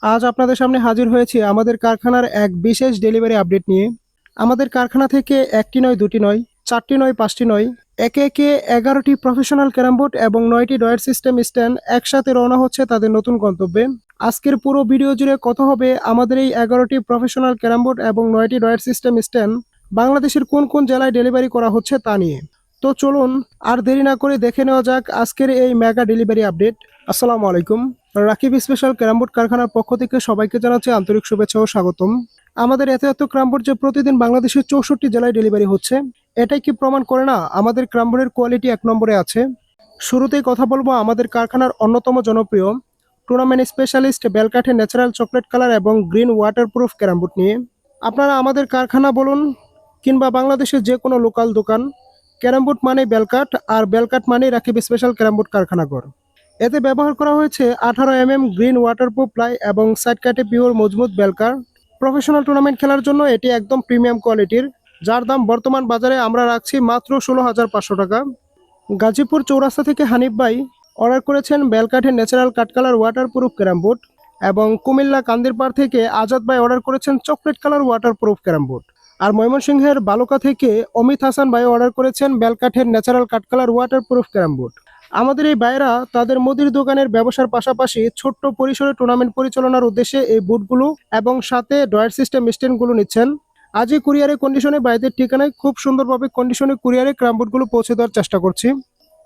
আজ আপনাদের সামনে হাজির হয়েছি আমাদের কারখানার এক বিশেষ ডেলিভারি আপডেট নিয়ে। আমাদের কারখানা থেকে একটি নয়, দুটি নয়, চারটি নয়, পাঁচটি নয়, একে একে 11টি প্রফেশনাল ক্যারাম বোর্ড এবং 9টি ডয়ার সিস্টেম স্ট্যান্ড একসাথে রওনা হচ্ছে তাদের নতুন গন্তব্যে। আজকের পুরো ভিডিও জুড়ে কথা হবে আমাদের এই 11টি প্রফেশনাল ক্যারাম বোর্ড এবং 9টি ডয়ার সিস্টেম স্ট্যান্ড বাংলাদেশের কোন কোন জেলায় ডেলিভারি করা হচ্ছে তা নিয়ে। তো চলুন আর দেরি না করে দেখে নেওয়া যাক আজকের এই মেগা ডেলিভারি আপডেট। আসসালামু আলাইকুম। রাকিব স্পেশাল ক্যারাম বোর্ড কারখানার পক্ষ থেকে সবাইকে জানাচ্ছি আন্তরিক শুভেচ্ছা ও স্বাগতম। আমাদের এত ক্যারাম বোর্ড যে প্রতিদিন বাংলাদেশের 64 জেলায় ডেলিভারি হচ্ছে, এটাই কি প্রমাণ করে না আমাদের ক্যারাম বোর্ডের কোয়ালিটি এক নম্বরে আছে। শুরুতেই কথা বলবো আমাদের কারখানার অন্যতম জনপ্রিয় টুর্নামেন্ট স্পেশালিস্ট বেলকাঠের ন্যাচারাল চকলেট কালার এবং গ্রিন ওয়াটারপ্রুফ ক্যারাম বোর্ড নিয়ে। আপনারা আমাদের কারখানা বলুন কিংবা বাংলাদেশের যে কোনো লোকাল দোকান, ক্যারাম বোর্ড মানে বেলকাঠ, আর বেলকাঠ মানে রাকিব স্পেশাল ক্যারাম বোর্ড কারখানাঘর। এতে ব্যবহার করা হয়েছে 18 গ্রিন ওয়াটারপ্রুফ প্লাই এবং সাইড কাটে পিওর মজবুত বেলকার। প্রফেশনাল টুর্নামেন্ট খেলার জন্য এটি একদম প্রিমিয়াম কোয়ালিটির, যার দাম বর্তমান বাজারে আমরা রাখছি মাত্র 16,500 টাকা। গাজীপুর চৌরাস্তা থেকে হানিফ ভাই অর্ডার করেছেন বেলকাঠের ন্যাচারাল কাঠকালার ওয়াটারপ্রুফ ক্যারাম বোর্ড, এবং কুমিল্লা কান্দিরপাড় থেকে আজাদ ভাই অর্ডার করেছেন chocolate colour waterproof carrom board. আর ময়মনসিংহের বালুকা থেকে অমিত হাসান ভাই অর্ডার করেছেন বেলকাঠের ন্যাচারাল কাঠকালার ওয়াটারপ্রুফ ক্যারাম বোর্ড। আমাদের এই ভাইরা তাদের মুদির দোকানের ব্যবসার পাশাপাশি ছোট্ট পরিসরে টুর্নামেন্ট পরিচালনার উদ্দেশ্যে এই বুটগুলো এবং সাথে ডয়ার সিস্টেম স্ট্যান্ডগুলো নিচ্ছেন। আজই কুরিয়ারে কন্ডিশনে বাইরের ঠিকানায় খুব সুন্দরভাবে কন্ডিশনে কুরিয়ারে ক্যারাম বোর্ডগুলো পৌঁছে দেওয়ার চেষ্টা করছি।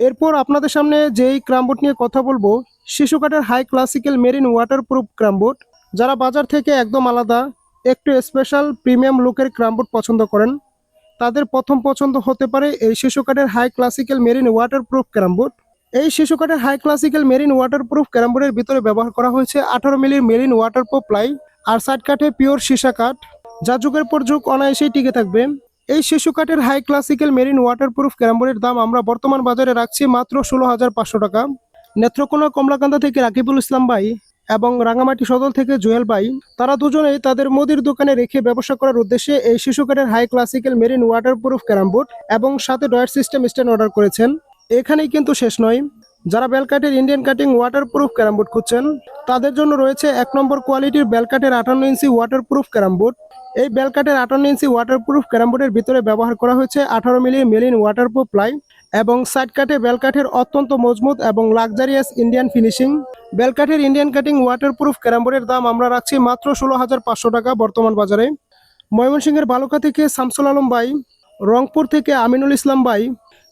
এরপর আপনাদের সামনে যেই ক্যারাম বোর্ড নিয়ে কথা বলবো, শিশু কাঠের high classical marine waterproof carrom board. যারা বাজার থেকে একদম আলাদা, একটু স্পেশাল প্রিমিয়াম লুকের ক্যারাম বোর্ড পছন্দ করেন, তাদের প্রথম পছন্দ হতে পারে এই শিশু কাঠের high classical marine waterproof carrom board. এই শিশু কাঠের high classical marine waterproof carrom বোর্ডের ভিতরে ব্যবহার করা হয়েছে 18 মিলির মেরিন ওয়াটারপ্রুফ প্লাই আর সাইড কাঠে পিওর সীসা কাঠ, যা যুগের পর যুগ অনায়াসেই টিকে থাকবে। এই শিশু কাঠের high classical marine waterproof carrom বোর্ডের দাম আমরা বর্তমান বাজারে রাখছি মাত্র 16,500 টাকা। নেত্রকোনা কমলাকান্দা থেকে রাকিবুল ইসলাম ভাই এবং রাঙামাটি সদল থেকে জুয়েল ভাই, তারা দুজনেই তাদের মুদির দোকানে রেখে ব্যবসা করার উদ্দেশ্যে এই শিশু কাঠের high classical marine waterproof carrom board এবং সাথে ডয়ার সিস্টেম স্ট্যান্ড অর্ডার করেছেন। এখানেই কিন্তু শেষ নয়, যারা বেলকাঠের Indian cutting waterproof carrom board খুঁজছেন, তাদের জন্য রয়েছে 1 নম্বর কোয়ালিটির বেলকাঠের 58 ইঞ্চি ওয়াটারপ্রুফ ক্যারাম বোর্ড। এই বেলকাঠের 58 ইঞ্চি ওয়াটারপ্রুফ ক্যারাম বোর্ডের ভিতরে ব্যবহার করা হয়েছে 18 মিলির মেরিন ওয়াটারপ্রুফ প্লাই এবং সাইড কাটে বেলকাঠের অত্যন্ত মজবুত এবং লাক্সারিয়াস ইন্ডিয়ান ফিনিশিং। বেলকাঠের ইন্ডিয়ান কাটিং ওয়াটারপ্রুফ ক্যারাম বোর্ডের দাম আমরা রাখছি মাত্র 16,500 টাকা বর্তমান বাজারে। ময়মনসিংহের বালুকা থেকে শামসুল আলম ভাই, রংপুর থেকে আমিনুল ইসলাম ভাই,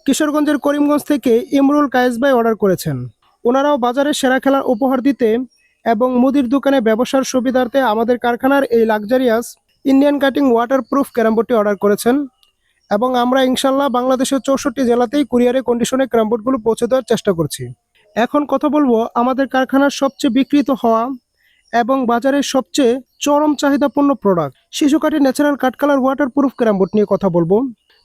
কিশোরগঞ্জের করিমগঞ্জ থেকে ইমরুল কায়েস ভাই অর্ডার করেছেন। ওনারাও বাজারে সেরা খেলার উপহার দিতে এবং মুদির দোকানে ব্যবসার সুবিধার্থে আমাদের কারখানার এই luxurious Indian cutting waterproof carrom বোর্ডটি অর্ডার করেছেন, এবং আমরা ইনশাল্লাহ বাংলাদেশের 64 জেলাতেই কুরিয়ারে কন্ডিশনে ক্যারাম বোর্ডগুলো পৌঁছে দেওয়ার চেষ্টা করছি। এখন কথা বলবো আমাদের কারখানার সবচেয়ে বিক্রিত হওয়া এবং বাজারের সবচেয়ে চরম চাহিদাপূর্ণ প্রোডাক্ট শিশু কাঠের ন্যাচারাল কাঠকালার ওয়াটারপ্রুফ ক্যারাম বোর্ড নিয়ে কথা বলবো।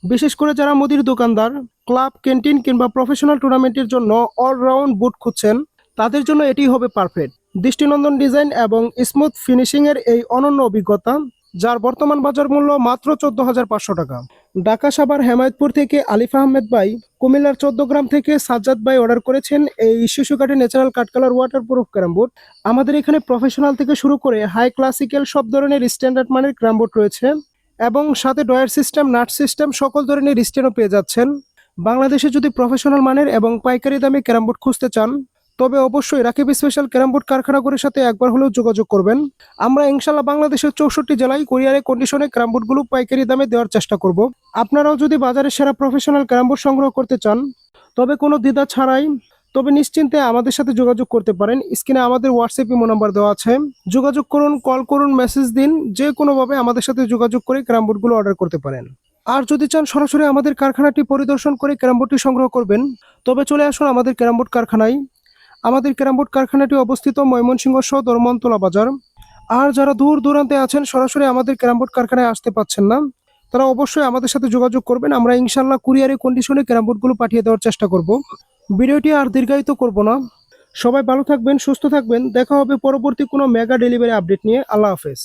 বিশেষ করে যারা মুদির দোকানদার, ক্লাব, ক্যান্টিন কিংবা প্রফেশনাল টুর্নামেন্টের জন্য অলরাউন্ড বুট খুঁজছেন, তাদের জন্য এটি হবে পারফেক্ট। দৃষ্টিনন্দন ডিজাইন এবং স্মুথ ফিনিশিংয়ের এই অনন্য অভিজ্ঞতা, যার বর্তমান বাজার মূল্য মাত্র 14,500 টাকা। ঢাকা সাভার হেমায়তপুর থেকে আলিফ আহমেদ ভাই, কুমিল্লার 14 গ্রাম থেকে সাজ্জাদ ভাই অর্ডার করেছেন এই শিশু কাঠের ন্যাচারাল কাঠকালার ওয়াটারপ্রুফ ক্যারাম বোর্ড। আমাদের এখানে প্রফেশনাল থেকে শুরু করে হাই ক্লাসিক্যাল সব ধরনের স্ট্যান্ডার্ড মানের ক্যারাম বোর্ড রয়েছে, এবং সাথে ডয়ার সিস্টেম, নাট সিস্টেম সকল ধরনের স্ট্যান্ডও পেয়ে যাচ্ছেন। বাংলাদেশে যদি প্রফেশনাল মানের এবং পাইকারি দামে ক্যারাম বোর্ড খুঁজতে চান, তবে অবশ্যই রাকিব স্পেশাল ক্যারাম বোর্ড কারখানাগুলির সাথে একবার হলেও যোগাযোগ করবেন। আমরা ইনশাল্লাহ বাংলাদেশের 64 জেলায় কুরিয়ারে কন্ডিশনে ক্যারাম বোর্ডগুলো পাইকারি দামে দেওয়ার চেষ্টা করব। আপনারাও যদি বাজারে সেরা প্রফেশনাল ক্যারাম বোর্ড সংগ্রহ করতে চান, তবে কোনো দ্বিধা ছাড়াই তবে নিশ্চিন্তে আমাদের সাথে যোগাযোগ করতে পারেন। স্ক্রিনে আমাদের হোয়াটসঅ্যাপ ইমো নাম্বার দেওয়া আছে, যোগাযোগ করুন, কল করুন, মেসেজ দিন, যে কোনোভাবে আমাদের সাথে যোগাযোগ করে ক্যারাম বোর্ডগুলো অর্ডার করতে পারেন। আর যদি চান সরাসরি আমাদের কারখানাটি পরিদর্শন করে ক্যারাম বোর্ডটি সংগ্রহ করবেন, তবে চলে আসুন আমাদের ক্যারাম বোর্ড কারখানায়। আমাদের ক্যারাম বোর্ড কারখানাটি অবস্থিত ময়মনসিংহ সদর মনতলা বাজার। আর যারা দূর দূরান্তে আছেন, সরাসরি আমাদের ক্যারাম বোর্ড কারখানায় আসতে পাচ্ছেন না, তারা অবশ্যই আমাদের সাথে যোগাযোগ করবেন। আমরা ইনশাল্লাহ কুরিয়ারে কন্ডিশনে ক্যারাম বোর্ডগুলো পাঠিয়ে দেওয়ার চেষ্টা করব। ভিডিওটি আর দীর্ঘায়িত করব না। সবাই ভালো থাকবেন, সুস্থ থাকবেন। দেখা হবে পরবর্তী কোনো মেগা ডেলিভারি আপডেট নিয়ে। আল্লাহ হাফেজ।